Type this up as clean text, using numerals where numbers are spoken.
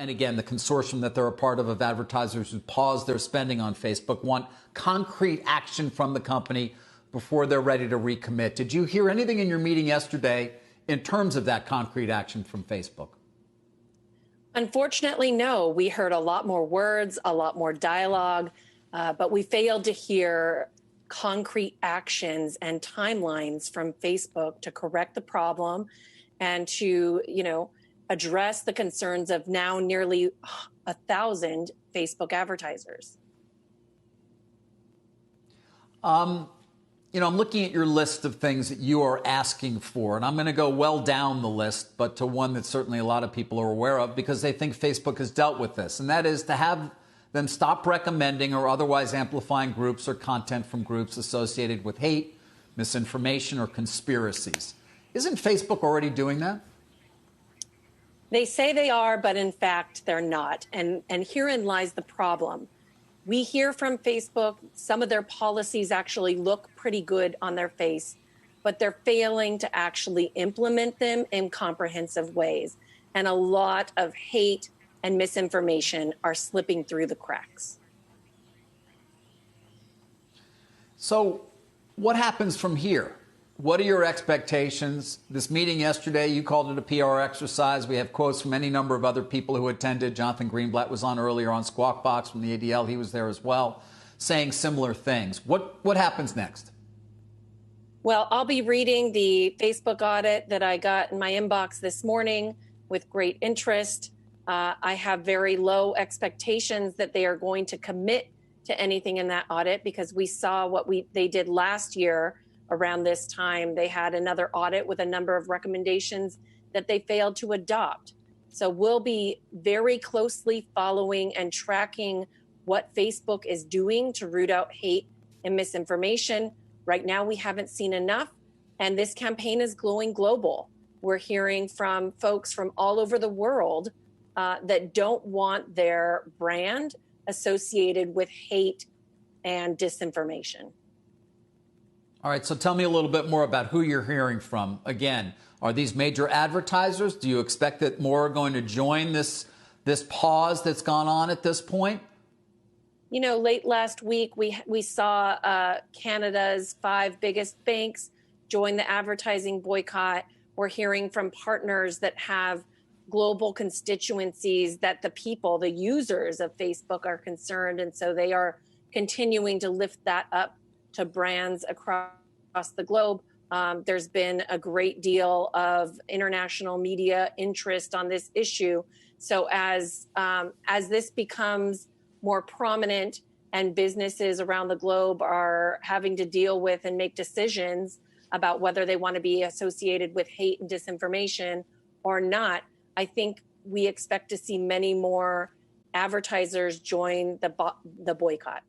and again, the consortium that they're a part of advertisers who paused their spending on Facebook, want concrete action from the company before they're ready to recommit. Did you hear anything in your meeting yesterday in terms of that concrete action from Facebook? Unfortunately, no. We heard a lot more words, a lot more dialogue, but we failed to hear concrete actions and timelines from Facebook to correct the problem and to, address the concerns of now nearly 1,000 Facebook advertisers. I'm looking at your list of things that you are asking for, and I'm going to go well down the list, but to one that certainly a lot of people are aware of because they think Facebook has dealt with this, and that is to have them stop recommending or otherwise amplifying groups or content from groups associated with hate, misinformation, or conspiracies. Isn't Facebook already doing that? They say they are, but in fact, they're not. And herein lies the problem. We hear from Facebook, some of their policies actually look pretty good on their face, but they're failing to actually implement them in comprehensive ways. And a lot of hate and misinformation are slipping through the cracks. So what happens from here? What are your expectations? This meeting yesterday, you called it a PR exercise. We have quotes from any number of other people who attended. Jonathan Greenblatt was on earlier on Squawk Box from the ADL. He was there as well, saying similar things. What happens next? Well, I'll be reading the Facebook audit that I got in my inbox this morning with great interest. I have very low expectations that they are going to commit to anything in that audit because we saw what they did last year. Around this time, they had another audit with a number of recommendations that they failed to adopt. So we'll be very closely following and tracking what Facebook is doing to root out hate and misinformation. Right now, we haven't seen enough, and this campaign is going global. We're hearing from folks from all over the world that don't want their brand associated with hate and disinformation. All right, so tell me a little bit more about who you're hearing from. Again, are these major advertisers? Do you expect that more are going to join this pause that's gone on at this point? Late last week, we saw Canada's 5 biggest banks join the advertising boycott. We're hearing from partners that have global constituencies that the people, the users of Facebook are concerned. And so they are continuing to lift that up to brands across the globe. There's been a great deal of international media interest on this issue. So as this becomes more prominent and businesses around the globe are having to deal with and make decisions about whether they want to be associated with hate and disinformation or not, I think we expect to see many more advertisers join the boycott.